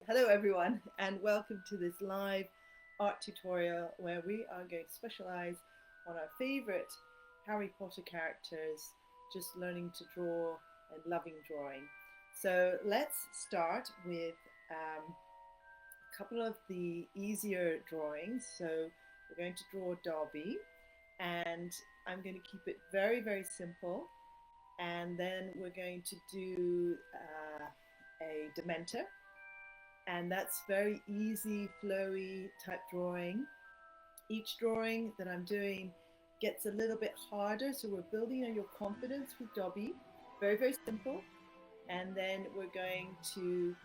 Hello everyone and welcome to this live art tutorial where we are going to specialize on our favorite Harry Potter characters, just learning to draw and loving drawing. So let's start with a couple of the easier drawings. So we're going to draw Dobby and I'm going to keep it very simple, and then we're going to do a Dementor, and that's very easy, flowy type drawing. Each drawing that I'm doing gets a little bit harder, so we're building on your confidence with Dobby. Very simple. And then we're going to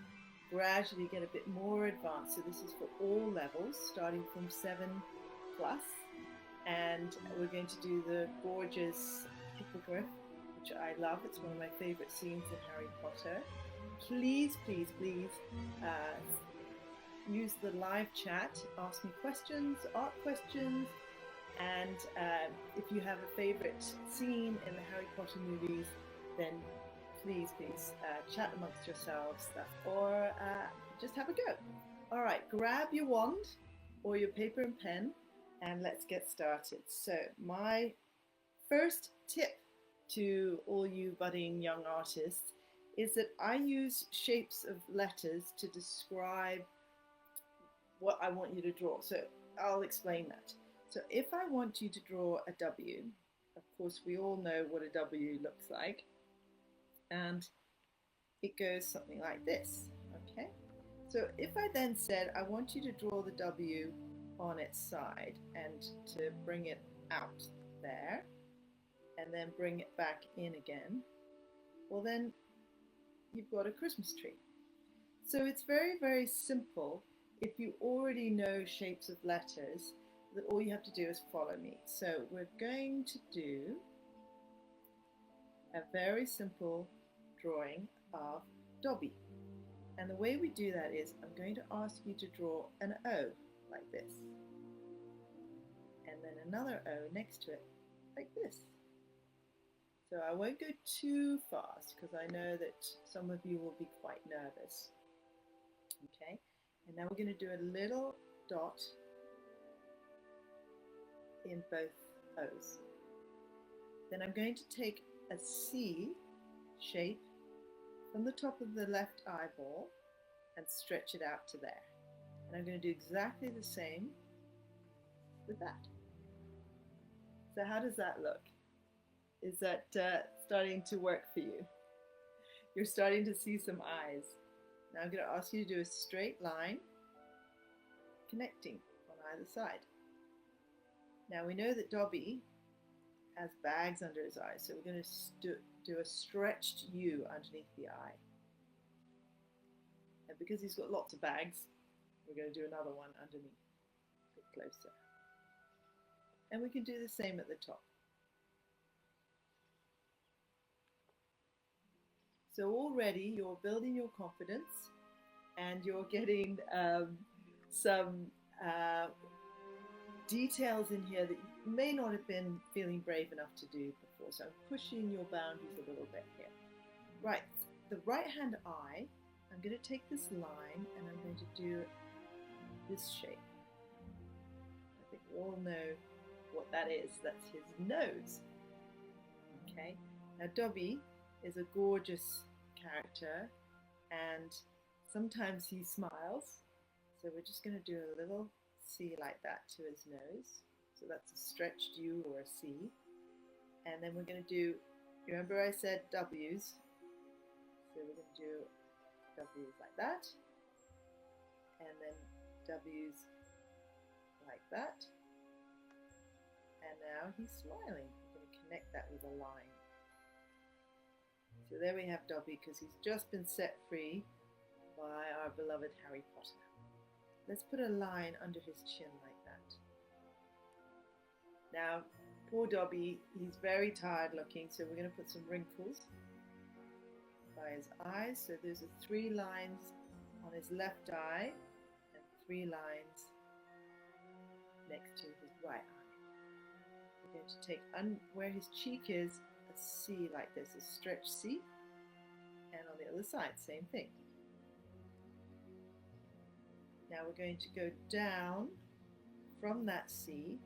gradually get a bit more advanced. So this is for all levels, starting from 7 plus. And we're going to do the gorgeous hippogriff, which I love. It's one of my favorite scenes in Harry Potter. Please use the live chat, ask me questions, art questions, and if you have a favorite scene in the Harry Potter movies, then please chat amongst yourselves, or just have a go. All right, grab your wand or your paper and pen and let's get started. So my first tip to all you budding young artists is that I use shapes of letters to describe what I want you to draw. So I'll explain that. So if I want you to draw a W, of course we all know what a W looks like, and it goes something like this, okay? So if I then said I want you to draw the W on its side and to bring it out there and then bring it back in again, well then you've got a Christmas tree. So it's very simple. If you already know shapes of letters, that all you have to do is follow me. So we're going to do a very simple drawing of Dobby. And the way we do that is I'm going to ask you to draw an O like this. And then another O next to it like this. So I won't go too fast because I know that some of you will be quite nervous. Okay, and now we're going to do a little dot in both O's. Then I'm going to take a C shape from the top of the left eyeball and stretch it out to there. And I'm going to do exactly the same with that. So how does that look? Is that starting to work for you? You're starting to see some eyes. Now I'm going to ask you to do a straight line connecting on either side. Now we know that Dobby has bags under his eyes, so we're going to do a stretched U underneath the eye. And because he's got lots of bags, we're going to do another one underneath, a bit closer. And we can do the same at the top. So already you're building your confidence and you're getting some details in here that you may not have been feeling brave enough to do before. So I'm pushing your boundaries a little bit here. Right, the right hand eye, I'm going to take this line and I'm going to do this shape. I think we all know what that is. That's his nose. Okay, now Dobby is a gorgeous character and sometimes he smiles, so we're just going to do a little C like that to his nose. So that's a stretched U or a C. And then we're going to do, remember I said W's, so we're going to do W's like that, and then W's like that, and now he's smiling. We're going to connect that with a line. So there we have Dobby, because he's just been set free by our beloved Harry Potter. Let's put a line under his chin like that. Now, poor Dobby, he's very tired looking, so we're going to put some wrinkles by his eyes. So those are 3 lines on his left eye and 3 lines next to his right eye. We're going to take where his cheek is, a C like this, a stretched C, and on the other side, same thing. Now we're going to go down from that C.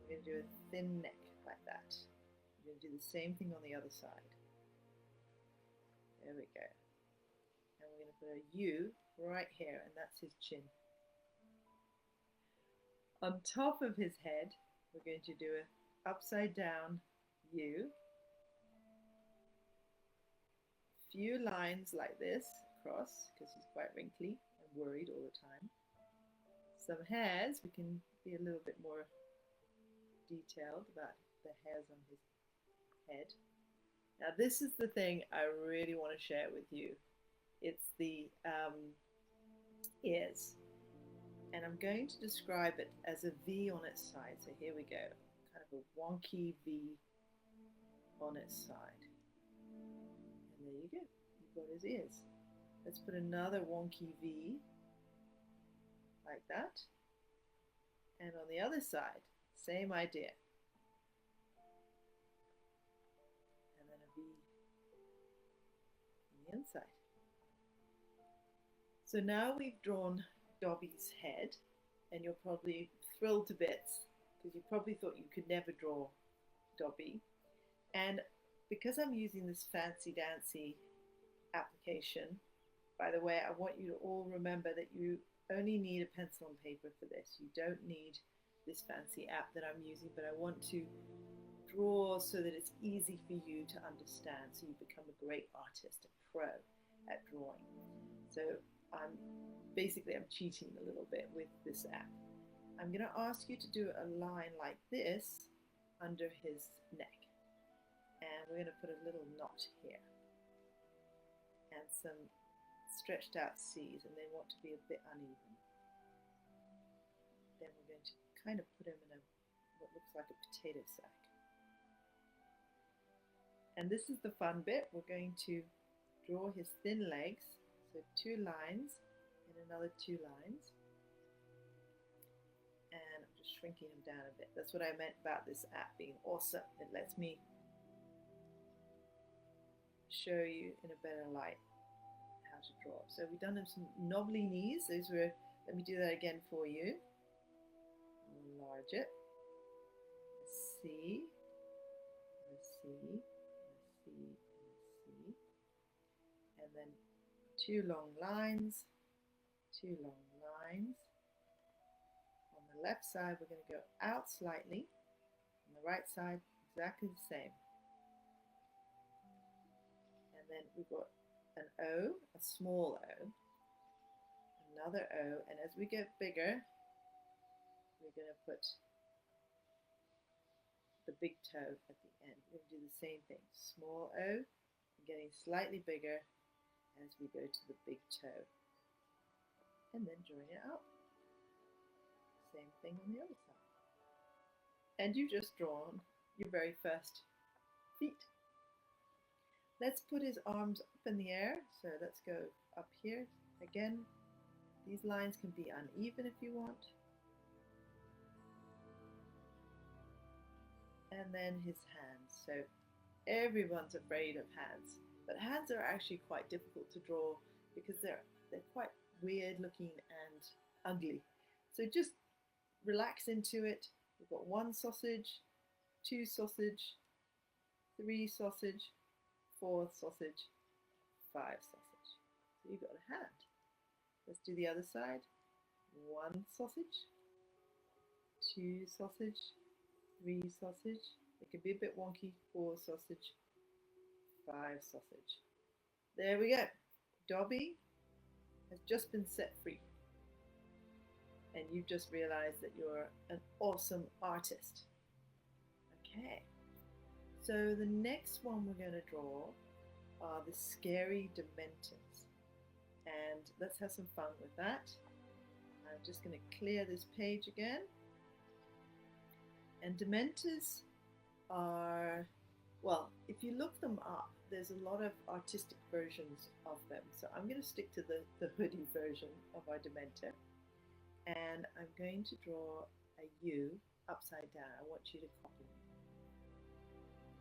We're going to do a thin neck like that. We're going to do the same thing on the other side. There we go. And we're going to put a U right here, and that's his chin. On top of his head, we're going to do an upside down U. Few lines like this across, because he's quite wrinkly and worried all the time. Some hairs, we can be a little bit more detailed about the hairs on his head. Now this is the thing I really want to share with you. It's the ears. And I'm going to describe it as a V on its side. So here we go, kind of a wonky V on its side. And there you go, you've got his ears. Let's put another wonky V like that. And on the other side, same idea. And then a V on the inside. So now we've drawn Dobby's head, and you're probably thrilled to bits because you probably thought you could never draw Dobby. And because I'm using this fancy dancy application, by the way, I want you to all remember that you only need a pencil and paper for this. You don't need this fancy app that I'm using, but I want to draw so that it's easy for you to understand, so you become a great artist, a pro at drawing. So I'm cheating a little bit with this app. I'm going to ask you to do a line like this under his neck. And we're going to put a little knot here. And some stretched out C's, and they want to be a bit uneven. Then we're going to kind of put him in what looks like a potato sack. And this is the fun bit. We're going to draw his thin legs. So 2 lines and another 2 lines. And I'm just shrinking him down a bit. That's what I meant about this app being awesome. It lets me show you in a better light how to draw. So we've done him some knobbly knees. Those were, let me do that again for you. Enlarge it. A C, and a C, and a C, and a C. And then 2 long lines, 2 long lines. On the left side, we're going to go out slightly. On the right side, exactly the same. And then we've got an O, a small O, another O, and as we get bigger, we're going to put the big toe at the end. We're going to do the same thing. Small O, getting slightly bigger as we go to the big toe, and then drawing it out. Same thing on the other side. And you've just drawn your very first feet. Let's put his arms up in the air. So let's go up here. Again, these lines can be uneven if you want. And then his hands. So everyone's afraid of hands. But hands are actually quite difficult to draw because they're quite weird looking and ugly. So just relax into it. We've got 1 sausage, 2 sausage, 3 sausage, 4 sausage, 5 sausage. So you've got a hand. Let's do the other side. 1 sausage, 2 sausage, 3 sausage. It can be a bit wonky. 4 sausage, 5 sausage. There we go. Dobby has just been set free. And you've just realized that you're an awesome artist. Okay. So the next one we're going to draw are the scary Dementors. And let's have some fun with that. I'm just going to clear this page again. And Dementors are, well, if you look them up, there's a lot of artistic versions of them. So I'm going to stick to the hoodie version of our Dementor. And I'm going to draw a U upside down. I want you to copy me.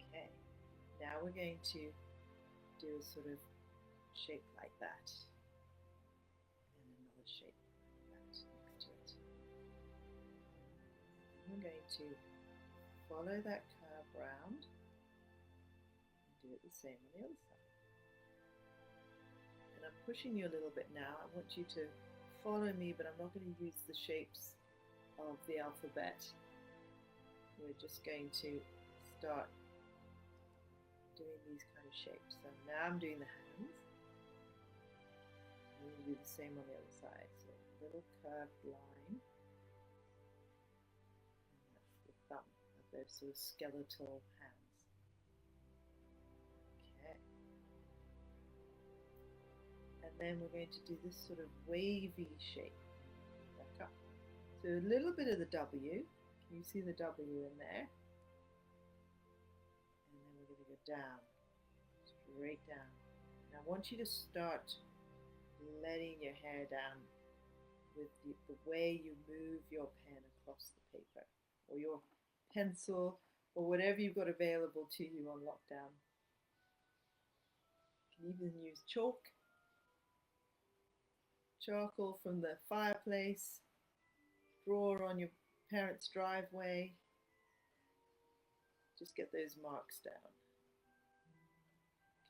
Okay. Now we're going to do a sort of shape like that. And another shape we're going to follow that curve round and do it the same on the other side. And I'm pushing you a little bit now. I want you to follow me, but I'm not going to use the shapes of the alphabet. We're just going to start doing these kind of shapes. So now I'm doing the hands. I'm going to do the same on the other side. So a little curved line. And that's the thumb of those sort of skeletal hands. Okay. And then we're going to do this sort of wavy shape. Back up. So a little bit of the W. Can you see the W in there? And then we're going to go down, straight down. And I want you to start letting your hair down with the way you move your pen across the paper, or your pencil, or whatever you've got available to you on lockdown. You can even use charcoal from the fireplace, draw on your parents' driveway. Just get those marks down.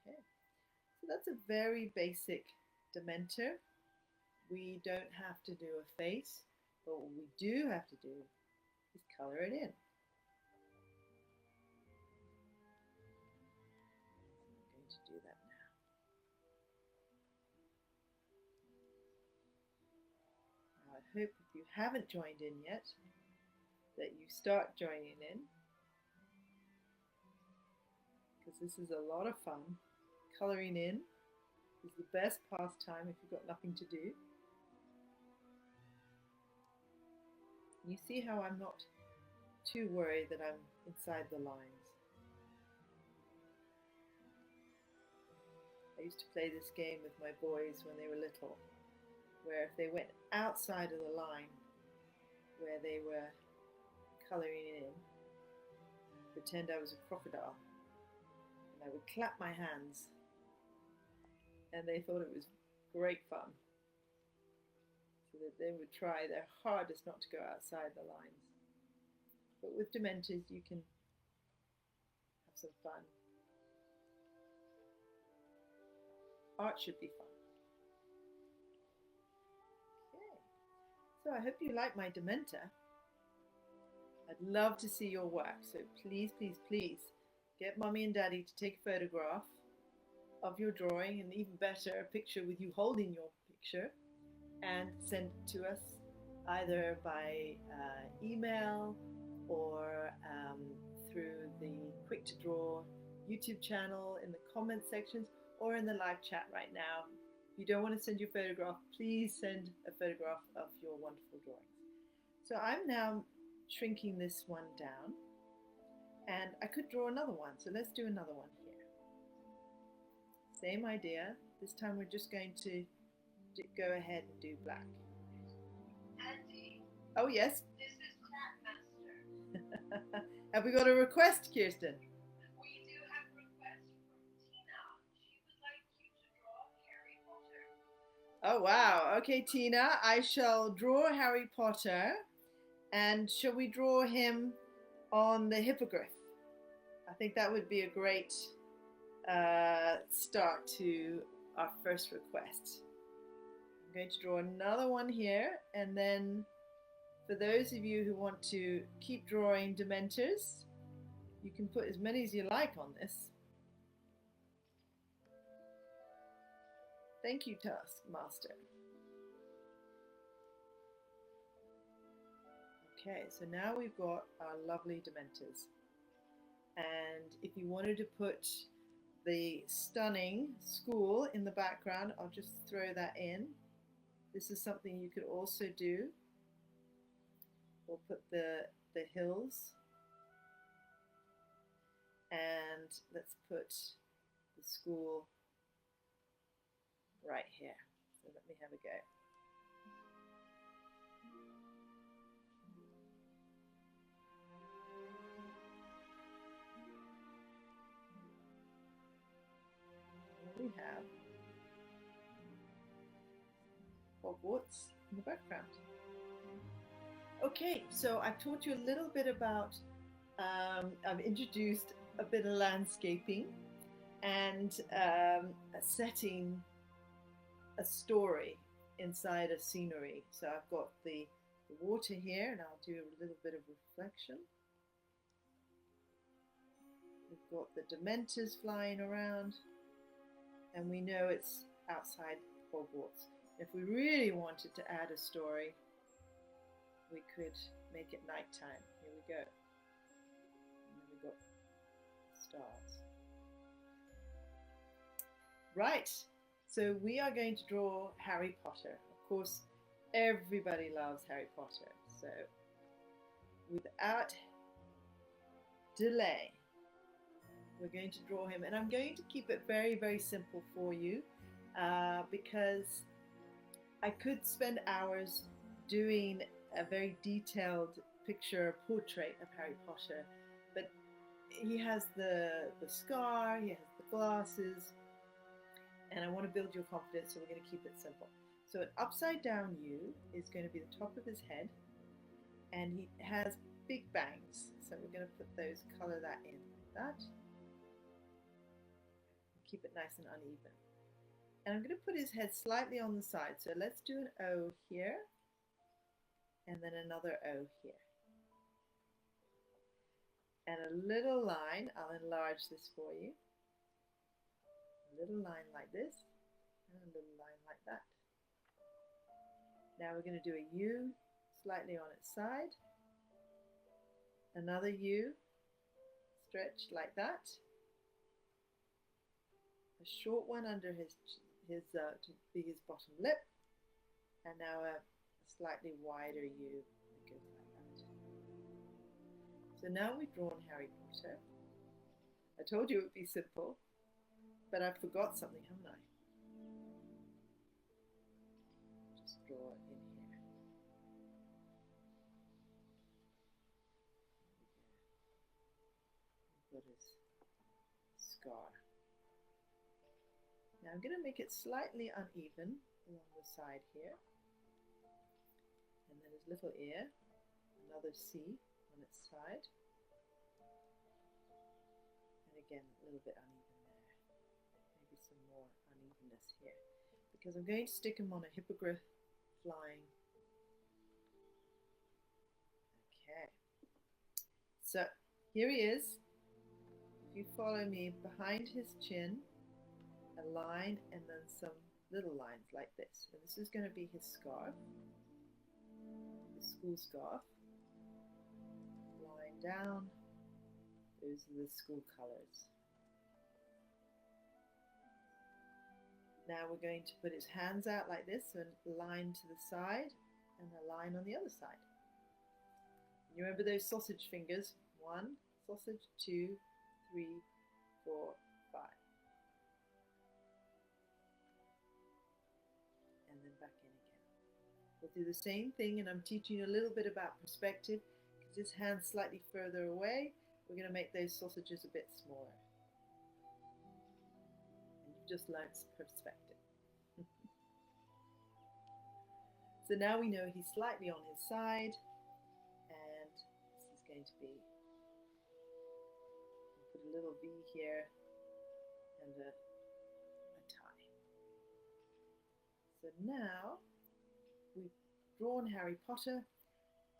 Okay, so that's a very basic Dementor. We don't have to do a face, but what we do have to do is color it in. I'm going to do that now. Now I hope if you haven't joined in yet, that you start joining in, because this is a lot of fun. Coloring in is the best pastime if you've got nothing to do. You see how I'm not too worried that I'm inside the lines. I used to play this game with my boys when they were little, where if they went outside of the line where they were coloring in, pretend I was a crocodile, and I would clap my hands, and they thought it was great fun, so that they would try their hardest not to go outside the lines. But with Dementors you can have some fun. Art should be fun. Okay, so I hope you like my Dementor. I'd love to see your work, so please, please, please get Mummy and Daddy to take a photograph of your drawing, and even better, a picture with you holding your picture, and send it to us either by email or through the Quick to Draw YouTube channel in the comment sections, or in the live chat right now. If you don't want to send your photograph, please send a photograph of your wonderful drawings. So I'm now shrinking this one down, and I could draw another one, so let's do another one here. Same idea. This time we're just going to go ahead and do black. Auntie. Oh yes. This is Master. Have we got a request, Kirsten? We do have a request from Tina. She would like you to draw Harry Potter. Oh wow. Okay, Tina, I shall draw Harry Potter, and shall we draw him on the hippogriff? I think that would be a great start to our first request. I'm going to draw another one here, and then for those of you who want to keep drawing Dementors, you can put as many as you like on this. Thank you, Taskmaster. Okay, so now we've got our lovely Dementors. And if you wanted to put the stunning school in the background, I'll just throw that in. This is something you could also do. We'll put the hills, and let's put the school right here. So let me have a go. We have Hogwarts in the background. Okay, so I've taught you a little bit about, I've introduced a bit of landscaping and setting a story inside a scenery. So I've got the water here, and I'll do a little bit of reflection. We've got the Dementors flying around, and we know it's outside Hogwarts. If we really wanted to add a story, we could make it nighttime. Here we go. And then we've got stars. Right, so we are going to draw Harry Potter. Of course, everybody loves Harry Potter. So without delay, we're going to draw him. And I'm going to keep it very, very simple for you because I could spend hours doing a very detailed picture portrait of Harry Potter, but he has the scar, he has the glasses, and I want to build your confidence, so we're going to keep it simple. So an upside down U is going to be the top of his head, and he has big bangs, so we're going to put those, color that in like that. Keep it nice and uneven. And I'm going to put his head slightly on the side, so let's do an O here, and then another O here. And a little line, I'll enlarge this for you. A little line like this, and a little line like that. Now we're going to do a U slightly on its side, another U stretched like that, a short one under his to be his bottom lip, and now a slightly wider U that goes like that. So now we've drawn Harry Potter. I told you it would be simple, but I forgot something, haven't I? Just draw it in here. Put his scar. Now I'm going to make it slightly uneven along the side here. And then his little ear, another C on its side. And again, a little bit uneven there. Maybe some more unevenness here. Because I'm going to stick him on a hippogriff flying. Okay. So here he is. If you follow me, behind his chin, a line and then some little lines like this. And this is going to be his scarf, his school scarf. Line down, those are the school colors. Now we're going to put his hands out like this, so a line to the side and a line on the other side. You remember those sausage fingers? 1, sausage, 2, 3, 4, 5. And then back in again. We'll do the same thing, and I'm teaching you a little bit about perspective. Because his hand's slightly further away, we're going to make those sausages a bit smaller. And you've just learnt perspective. So now we know he's slightly on his side, and this is going to be, I'll put a little V here and a tie. So now we've drawn Harry Potter.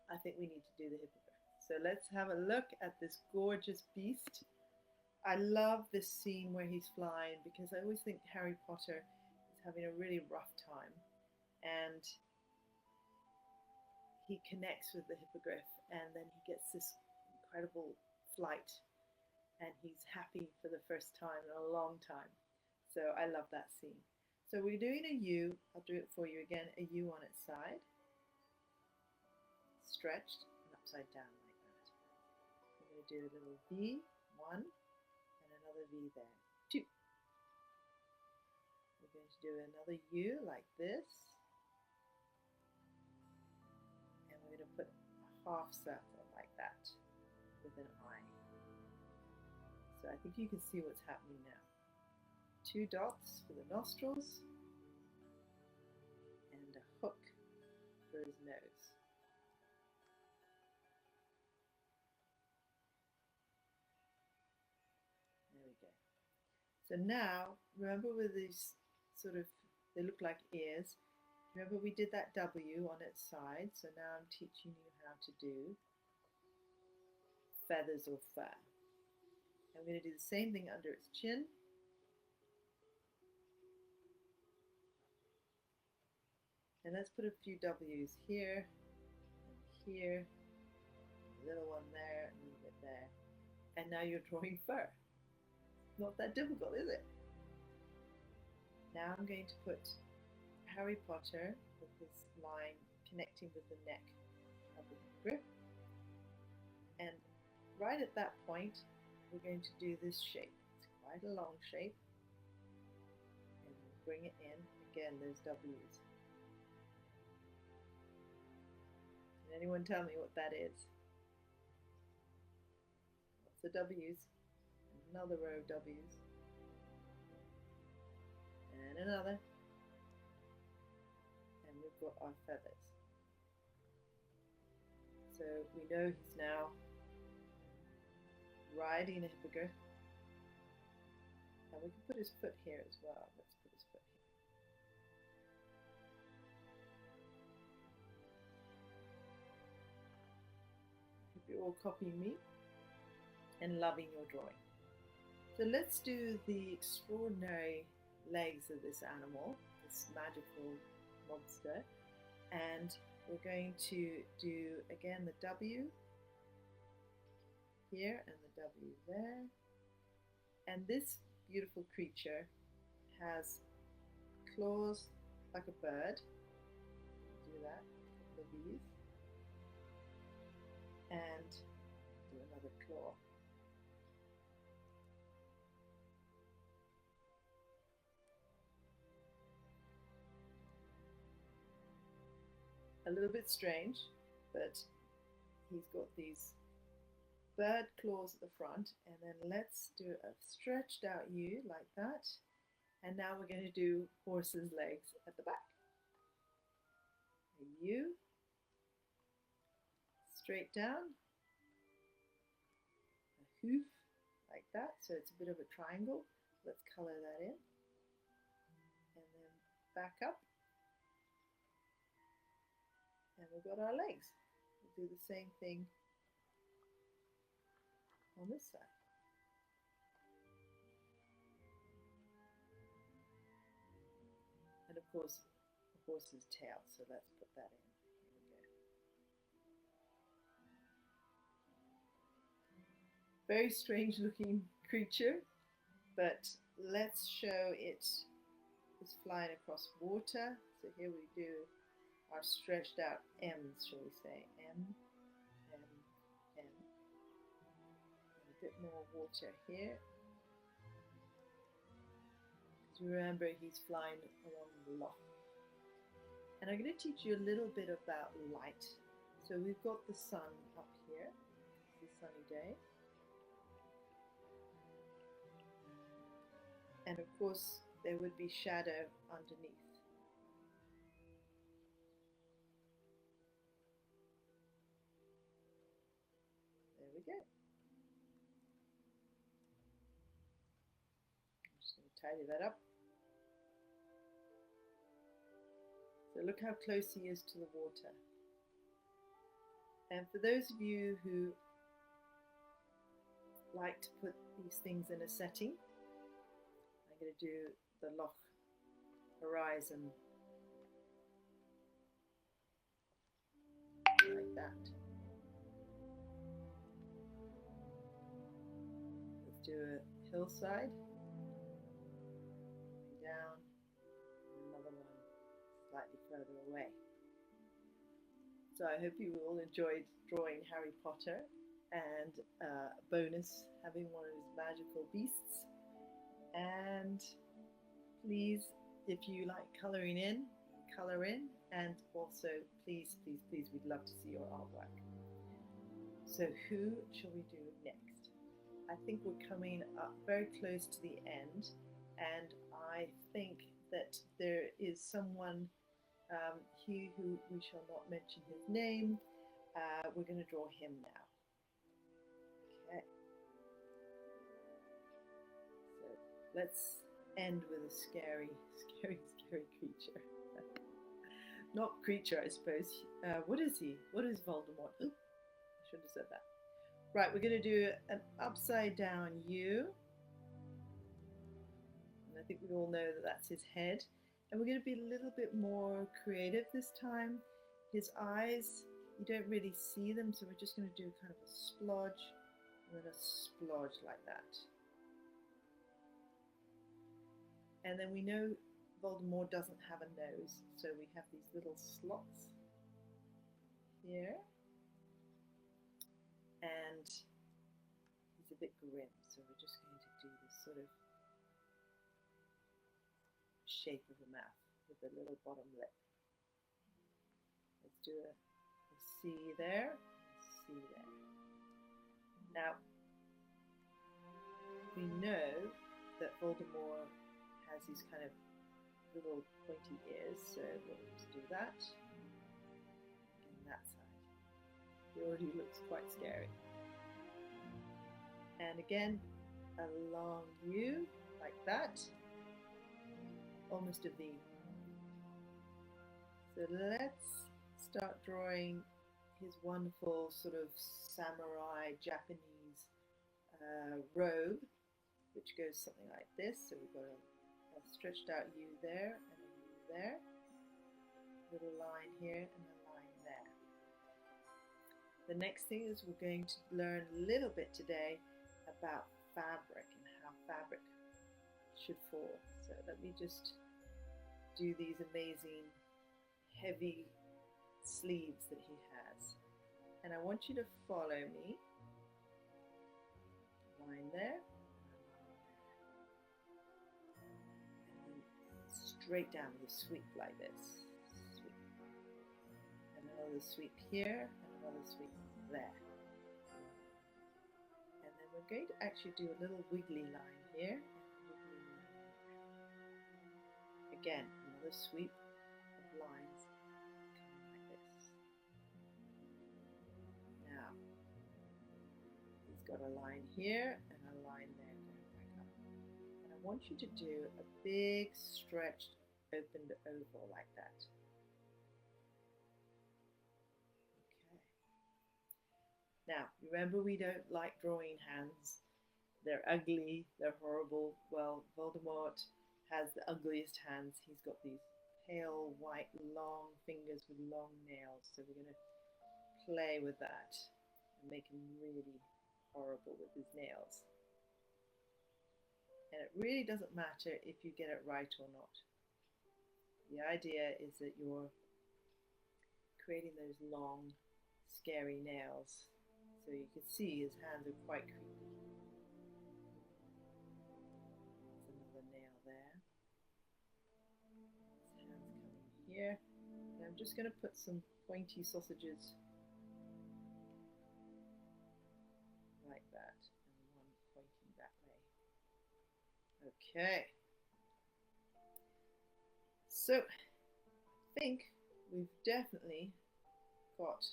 I think we need to do the hippogriff. So let's have a look at this gorgeous beast. I love this scene where he's flying because I always think Harry Potter is having a really rough time, and he connects with the hippogriff, and then he gets this incredible flight, and he's happy for the first time in a long time. So I love that scene. So we're doing a U. I'll do it for you again. A U on its side, stretched and upside down like that. We're going to do a little V, 1, and another V there, 2. We're going to do another U like this. And we're going to put a half circle like that with an I. So I think you can see what's happening now. 2 dots for the nostrils and a hook for his nose. So now, remember with these sort of, they look like ears. Remember we did that W on its side, so now I'm teaching you how to do feathers or fur. I'm going to do the same thing under its chin. And let's put a few W's here, and here, a little one there, a little bit there. And now you're drawing fur. Not that difficult, is it? Now I'm going to put Harry Potter with this line connecting with the neck of the grip. And right at that point, we're going to do this shape. It's quite a long shape. And we'll bring it in. Again, those W's. Can anyone tell me what that is? What's the W's? Another row of W's. And another. And we've got our feathers. So we know he's now riding a hippogriff. And we can put his foot here as well. Let's put his foot here. Hope you're all copying me and loving your drawing. So let's do the extraordinary legs of this animal, this magical monster. And we're going to do again the W here and the W there. And this beautiful creature has claws like a bird. Do that, a couple of these. And do another claw. A little bit strange, but he's got these bird claws at the front, and then let's do a stretched out U like that. And now we're going to do horse's legs at the back. A U, straight down, a hoof like that, so it's a bit of a triangle. Let's color that in. And then back up. And we've got our legs. We'll do the same thing on this side. And of course, the horse's tail, so let's put that in. Here we go. Very strange looking creature, but let's show it is flying across water. So here we do our stretched out M's, shall we say, M, M, M. And a bit more water here. Because remember, he's flying along the loch. And I'm going to teach you a little bit about light. So we've got the sun up here. It's a sunny day. And of course, there would be shadow underneath. There we go. I'm just going to tidy that up. So look how close he is to the water. And for those of you who like to put these things in a setting, I'm going to do the loch horizon like that. Let's do a hillside, down, and another one slightly further away. So I hope you all enjoyed drawing Harry Potter, and bonus, having one of his magical beasts. And please, if you like colouring in, colour in, and also please, please, please, we'd love to see your artwork. So who shall we do next? I think we're coming up very close to the end, and I think that there is someone he who we shall not mention his name. We're going to draw him now. Okay. So let's end with a scary, scary, scary creature. Not creature, I suppose. What is he? What is Voldemort? Oop, I should have said that. Right, we're going to do an upside down U. And I think we all know that that's his head. And we're going to be a little bit more creative this time. His eyes, you don't really see them, so we're just going to do kind of a splodge and then a splodge like that. And then we know Voldemort doesn't have a nose, so we have these little slots here. And he's a bit grim, so we're just going to do this sort of shape of a mouth with a little bottom lip. Let's do a C there, a C there. Now, we know that Voldemort has these kind of little pointy ears, so we'll just do that. And that side. It already looks quite scary. And again, a long U, like that. Almost a V. So let's start drawing his wonderful sort of samurai Japanese robe, which goes something like this. So we've got a stretched out U there and a U there, little line here and a line there. The next thing is we're going to learn a little bit today about fabric and how fabric should fall. So let me just do these amazing heavy sleeves that he has. And I want you to follow me. Line there. And then straight down with a sweep like this. Sweep. And another sweep here, and another sweep there. And then we're going to actually do a little wiggly line here. Again, another sweep of lines coming like this. Now, he's got a line here and a line there going back up. And I want you to do a big stretched opened oval like that. Okay. Now, remember we don't like drawing hands. They're ugly, they're horrible. Well, Voldemort has the ugliest hands. He's got these pale white long fingers with long nails, so we're going to play with that and make him really horrible with his nails. And it really doesn't matter if you get it right or not. The idea is that you're creating those long scary nails, so you can see his hands are quite creepy. Here, and I'm just going to put some pointy sausages like that, and one pointing that way. Okay, so I think we've definitely got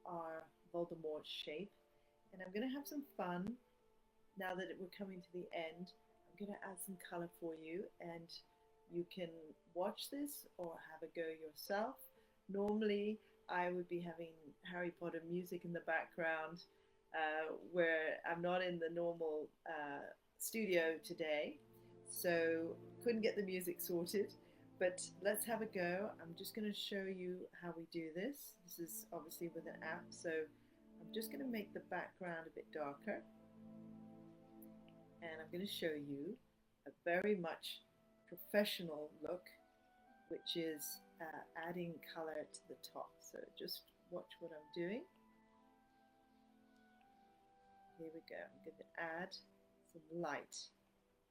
our Voldemort shape, and I'm going to have some fun now that we're coming to the end. I'm going to add some color for you, and you can watch this or have a go yourself. Normally, I would be having Harry Potter music in the background, where I'm not in the normal studio today, so couldn't get the music sorted. But let's have a go. I'm just going to show you how we do this. This is obviously with an app, so I'm just going to make the background a bit darker. And I'm going to show you a very much professional look, which is adding color to the top. So just watch what I'm doing. Here we go. I'm going to add some light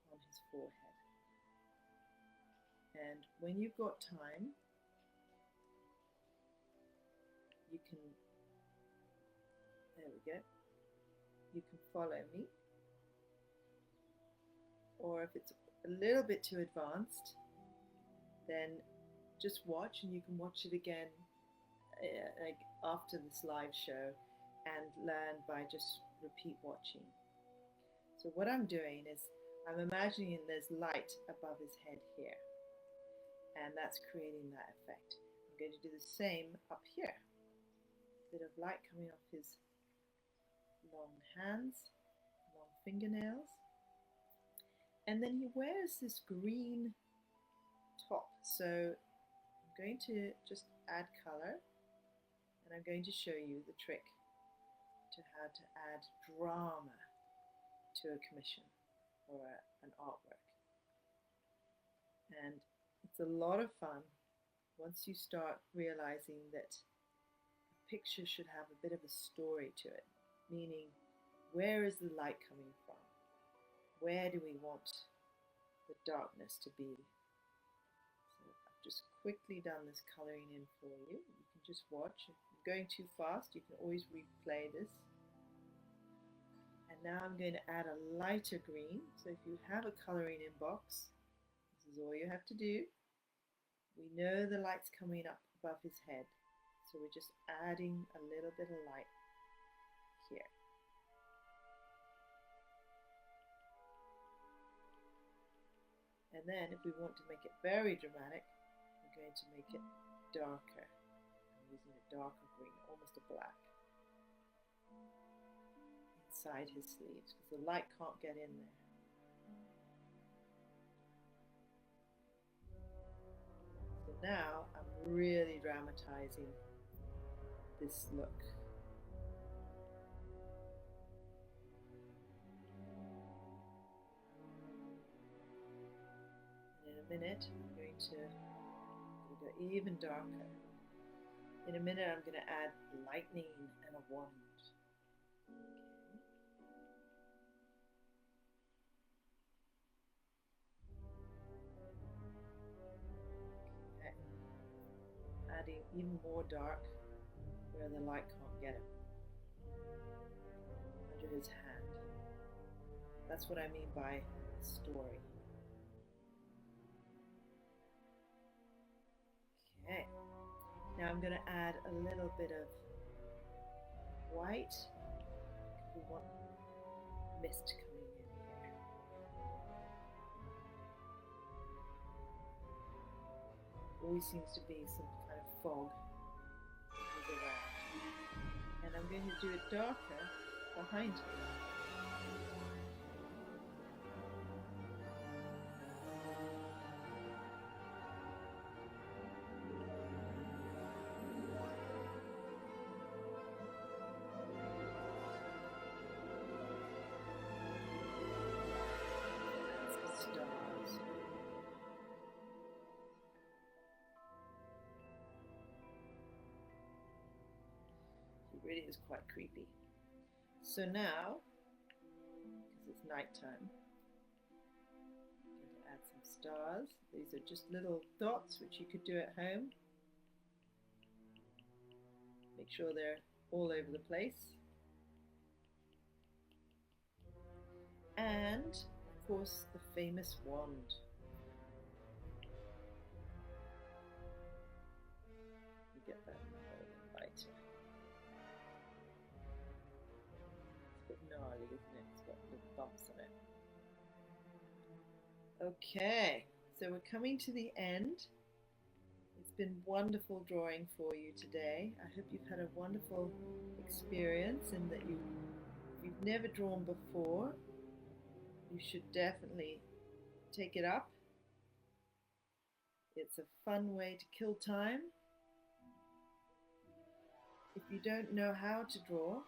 on his forehead. And when you've got time, you can, there we go, you can follow me. Or if it's a little bit too advanced, then just watch, and you can watch it again like after this live show and learn by just repeat watching. So what I'm doing is I'm imagining there's light above his head here, and that's creating that effect. I'm going to do the same up here. Bit of light coming off his long hands, long fingernails. And then he wears this green top. So I'm going to just add color, and I'm going to show you the trick to how to add drama to a commission or an artwork. And it's a lot of fun once you start realizing that a picture should have a bit of a story to it, meaning where is the light coming from? Where do we want the darkness to be? So I've just quickly done this coloring in for you. You can just watch. If you're going too fast, you can always replay this. And now I'm going to add a lighter green. So if you have a coloring in box, this is all you have to do. We know the light's coming up above his head, so we're just adding a little bit of light here. And then if we want to make it very dramatic, we're going to make it darker. I'm using a darker green, almost a black, inside his sleeves, because the light can't get in there. So now I'm really dramatizing this look. And in a minute, I'm going to go even darker. In a minute, I'm going to add lightning and a wand. Adding even more dark where the light can't get him, under his hand. That's what I mean by story. Okay, now I'm going to add a little bit of white. We want mist coming in here. Always seems to be some kind of fog around. And I'm going to do it darker behind him. Stars. It really is quite creepy. So now, because it's nighttime, I'm going to add some stars. These are just little dots which you could do at home. Make sure they're all over the place. And, of course, the famous wand. You get that a little lighter. It's a bit gnarly, isn't it? It's got little bumps on it. Okay, so we're coming to the end. It's been wonderful drawing for you today. I hope you've had a wonderful experience and that if you've never drawn before, you should definitely take it up. It's a fun way to kill time. If you don't know how to draw,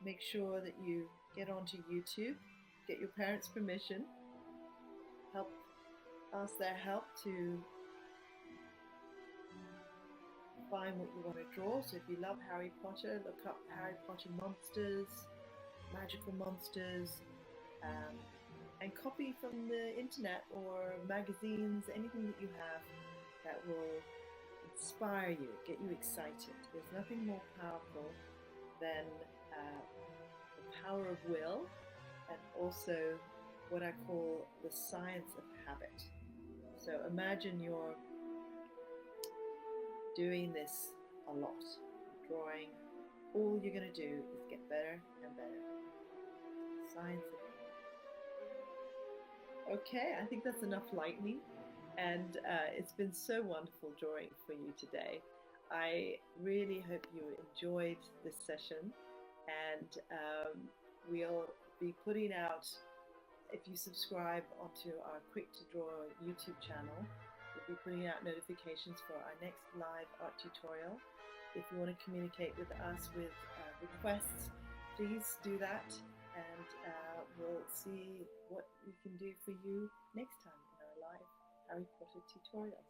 make sure that you get onto YouTube, get your parents' permission, ask their help to find what you want to draw. So if you love Harry Potter, look up Harry Potter monsters, magical monsters, and copy from the internet or magazines, anything that you have that will inspire you, get you excited. There's nothing more powerful than the power of will, and also what I call the science of habit. So imagine you're doing this a lot, drawing. All you're going to do is get better and better. Science of habit. Okay, I think that's enough lightning. And it's been so wonderful drawing for you today. I really hope you enjoyed this session. And we'll be putting out, if you subscribe onto our Quick to Draw YouTube channel, we'll be putting out notifications for our next live art tutorial. If you want to communicate with us with requests, please do that, and we'll see what we can do for you next time in our live Harry Potter tutorials.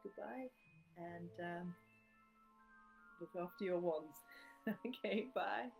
Goodbye, and look after your wands. Okay, bye.